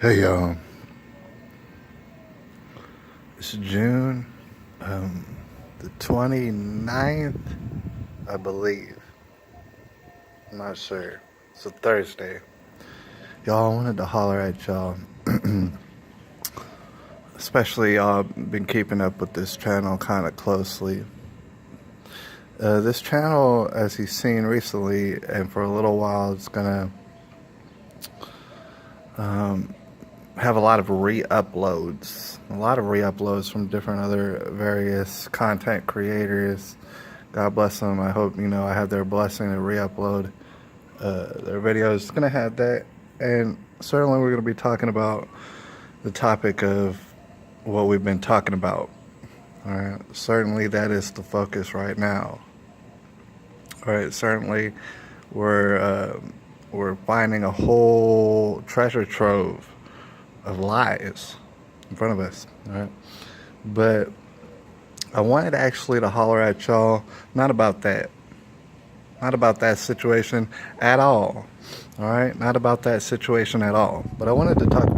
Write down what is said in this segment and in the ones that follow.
Hey, it's June the 29th, I believe. I'm not sure. It's a Thursday. Y'all, I wanted to holler at y'all. Especially y'all been keeping up with this channel kind of closely. This channel, as you've seen recently, and for a little while, it's gonna have a lot of re-uploads. A lot of re-uploads from different other various content creators. God bless them. I hope, I have their blessing to re-upload their videos. It's going to have that. And certainly we're going to be talking about the topic of what we've been talking about. All right. Certainly that is the focus right now. All right. Certainly we're finding a whole treasure trove of lies in front of us. All right. But I wanted actually to holler at y'all, not about that. Not about that situation at all. All right? Not about that situation at all. But I wanted to talk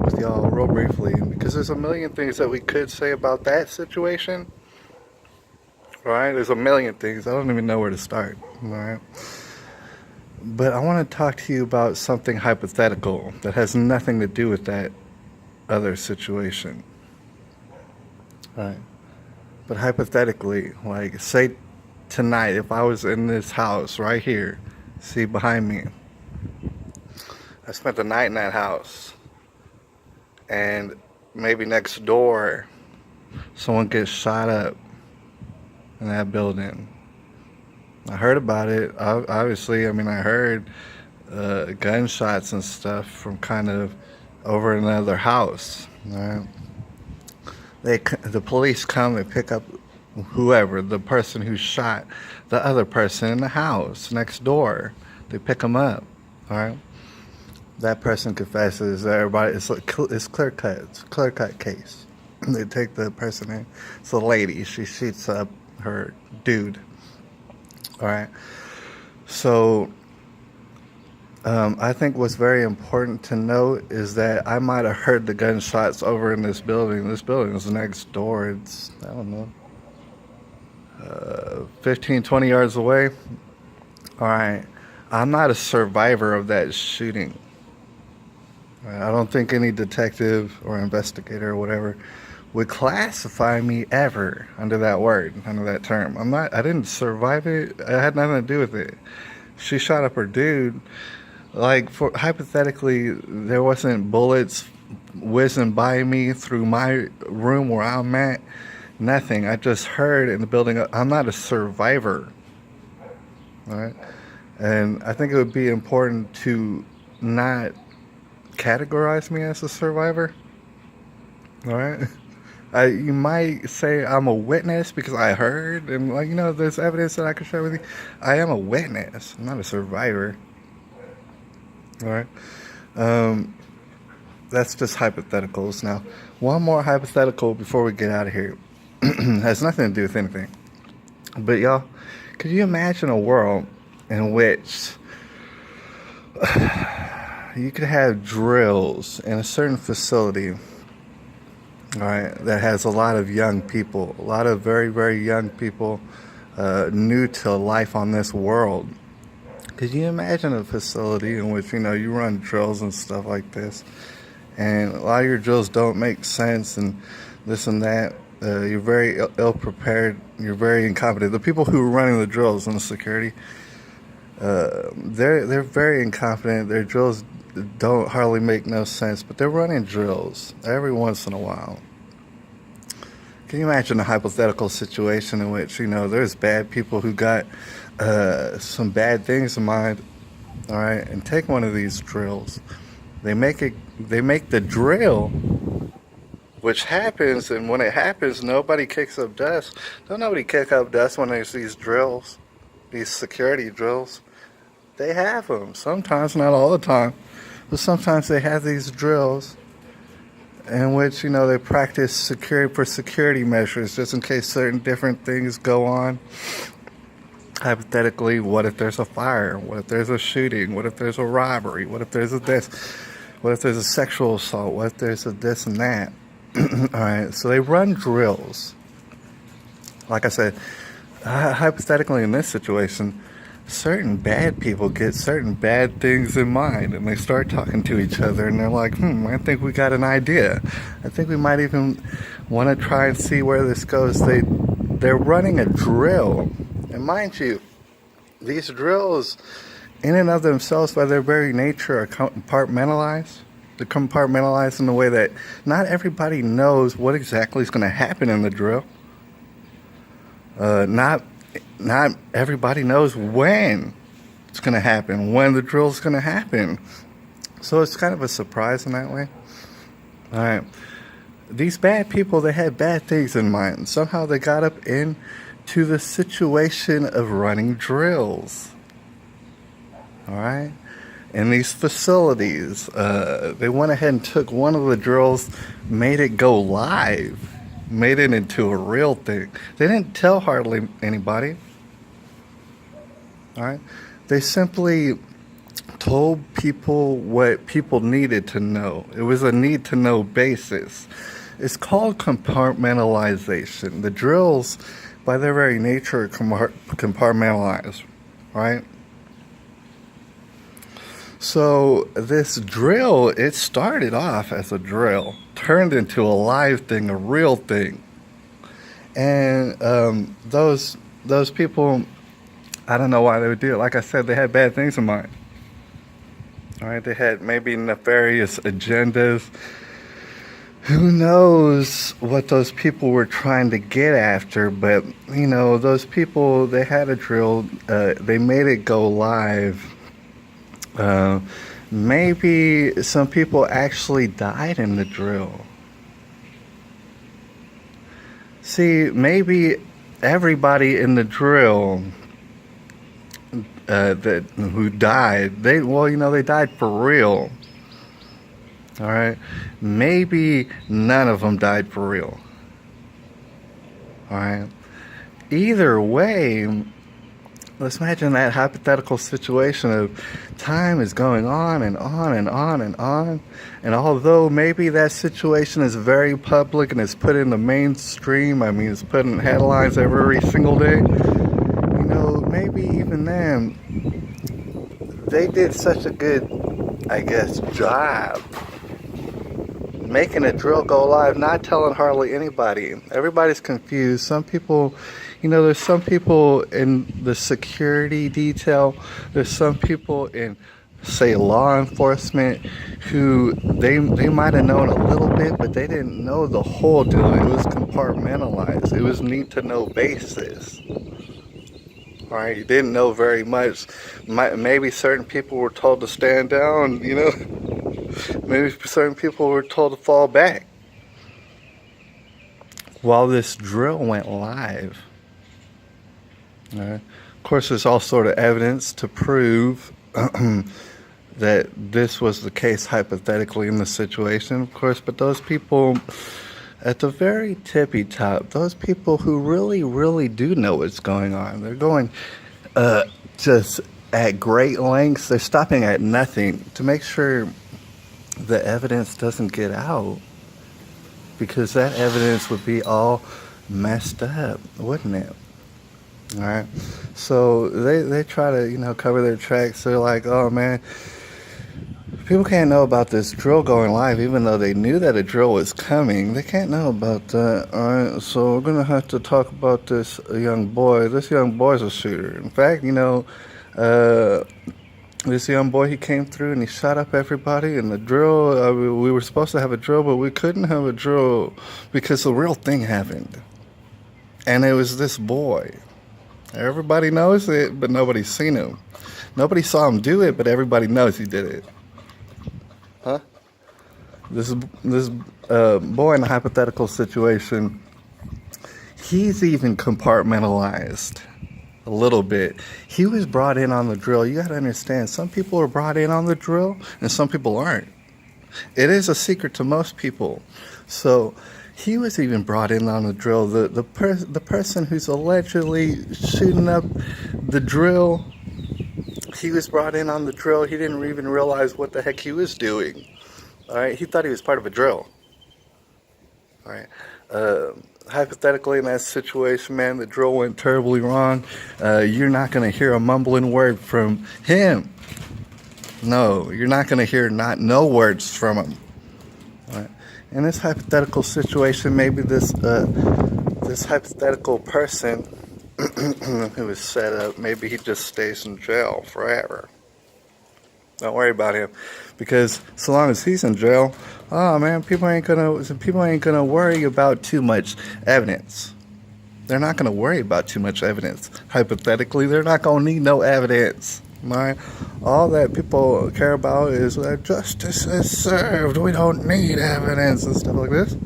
with y'all real briefly because there's a million things that we could say about that situation. All right? There's a million things. I don't even know where to start. All right? But I want to talk to you about something hypothetical that has nothing to do with that other situation. All right? But hypothetically, like, say tonight, if I was in this house right here, see behind me, I spent the night in that house, and maybe next door, someone gets shot up in that building. I heard about it. Obviously, I heard gunshots and stuff from kind of over in another house. Right? The police come, they pick up whoever, the person who shot the other person in the house next door. They pick them up, all right? That person confesses. Everybody, it's clear cut. It's a clear cut case. They take the person in. It's a lady. She shoots up her dude. All right. So I think what's very important to note is that I might have heard the gunshots over in this building. This building is next door. It's, I don't know, 15, 20 yards away. All right. I'm not a survivor of that shooting. I don't think any detective or investigator or whatever would classify me ever under that word, under that term. I didn't survive it. I had nothing to do with it. She shot up her dude. Like, hypothetically, there wasn't bullets whizzing by me through my room where I'm at. Nothing. I just heard in the building. I'm not a survivor. All right. And I think it would be important to not categorize me as a survivor. All right. You might say I'm a witness because I heard, and there's evidence that I can share with you. I am a witness. I'm not a survivor. All right. That's just hypotheticals. Now, one more hypothetical before we get out of here. Has nothing to do with anything. But y'all, could you imagine a world in which you could have drills in a certain facility, all right, that has a lot of young people, a lot of very, very young people new to life on this world? Could you imagine a facility in which, you run drills and stuff like this, and a lot of your drills don't make sense and this and that? You're very ill-prepared. You're very incompetent. The people who are running the drills and the security, they're very incompetent. Their drills don't hardly make no sense, but they're running drills every once in a while. Can you imagine a hypothetical situation in which, there's bad people who got some bad things in mind, all right, and take one of these drills. They make the drill, which happens, and when it happens, nobody kicks up dust. Don't nobody kick up dust when there's these drills, these security drills. They have them. Sometimes, not all the time, but sometimes they have these drills in which, they practice security measures just in case certain different things go on. Hypothetically, what if there's a fire? What if there's a shooting? What if there's a robbery? What if there's a this? What if there's a sexual assault? What if there's a this and that? All right, so they run drills. Like I said, hypothetically in this situation, certain bad people get certain bad things in mind, and they start talking to each other, and they're like, I think we got an idea. I think we might even want to try and see where this goes. They're running a drill, and mind you, these drills, in and of themselves, by their very nature, are compartmentalized. They're compartmentalized in the way that not everybody knows what exactly is going to happen in the drill. Not everybody knows when it's going to happen, when the drill is going to happen. So it's kind of a surprise in that way. All right. These bad people, they had bad things in mind. Somehow they got up into the situation of running drills. All right. In these facilities, they went ahead and took one of the drills, made it go live, made it into a real thing. They didn't tell hardly anybody. All right. They simply told people what people needed to know. It was a need to know basis. It's called compartmentalization. The drills, by their very nature, are compartmentalized, right? So this drill, it started off as a drill, turned into a live thing, a real thing. And those people, I don't know why they would do it. Like I said, they had bad things in mind. All right, they had maybe nefarious agendas. Who knows what those people were trying to get after? But those people, they had a drill. They made it go live. Maybe some people actually died in the drill. See, maybe everybody in the drill who died, they died for real. All right, maybe none of them died for real. All right. Either way, let's imagine that hypothetical situation of time is going on and on and on and on. And although maybe that situation is very public and it's put in the mainstream, I mean, it's put in headlines every single day, maybe even then, they did such a good, job making a drill go live, not telling hardly anybody. Everybody's confused. Some people, there's some people in the security detail. There's some people in, say, law enforcement who they might have known a little bit, but they didn't know the whole deal. It was compartmentalized. It was need to know basis. All right, you didn't know very much. Maybe certain people were told to stand down, Maybe certain people were told to fall back while this drill went live. All right. Of course, there's all sort of evidence to prove that this was the case hypothetically in the situation, of course, but those people at the very tippy top, those people who really, really do know what's going on, they're going just at great lengths. They're stopping at nothing to make sure the evidence doesn't get out, because that evidence would be all messed up, wouldn't it? All right. So they try to, cover their tracks. They're like, oh man, people can't know about this drill going live, even though they knew that a drill was coming. They can't know about that. All right. So we're going to have to talk about this young boy. This young boy's a shooter. In fact, this young boy, he came through and he shot up everybody. And the drill, we were supposed to have a drill, but we couldn't have a drill because the real thing happened. And it was this boy. Everybody knows it, but nobody's seen him. Nobody saw him do it, but everybody knows he did it. Huh? This boy in a hypothetical situation, he's even compartmentalized a little bit. He was brought in on the drill. You got to understand, some people are brought in on the drill and some people aren't. It is a secret to most people. So he was even brought in on the drill. The person who's allegedly shooting up the drill, he was brought in on the drill. He didn't even realize what the heck he was doing. All right, he thought he was part of a drill. All right. Hypothetically, in that situation, man, the drill went terribly wrong. You're not going to hear a mumbling word from him. No, you're not going to hear no words from him. All right. In this hypothetical situation, maybe this hypothetical person who was set up, maybe he just stays in jail forever. Don't worry about him, because so long as he's in jail, oh man, people ain't gonna worry about too much evidence. They're not gonna worry about too much evidence. Hypothetically, they're not gonna need no evidence. Right? All that people care about is that justice is served. We don't need evidence and stuff like this.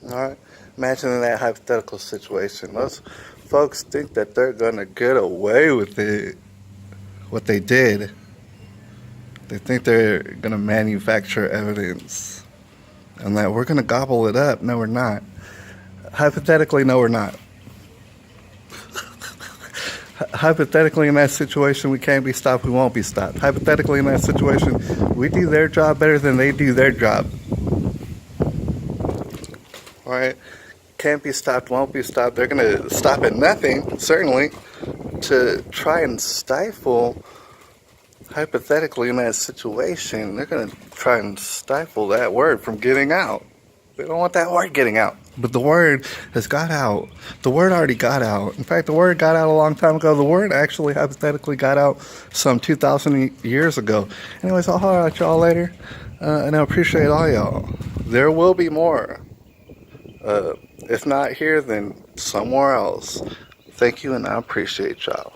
All right. Imagine in that hypothetical situation, most folks think that they're gonna get away with it. What they did. They think they're going to manufacture evidence and that we're going to gobble it up. No, we're not. Hypothetically, no, we're not. Hypothetically, in that situation, we can't be stopped. We won't be stopped. Hypothetically, in that situation, we do their job better than they do their job. All right? Can't be stopped, won't be stopped. They're going to stop at nothing, certainly, to try and stifle. Hypothetically, in that situation, they're going to try and stifle that word from getting out. They don't want that word getting out. But the word has got out. The word already got out. In fact, the word got out a long time ago. The word actually hypothetically got out some 2,000 years ago. Anyways, I'll holler at y'all later. And I appreciate all y'all. There will be more. If not here, then somewhere else. Thank you, and I appreciate y'all.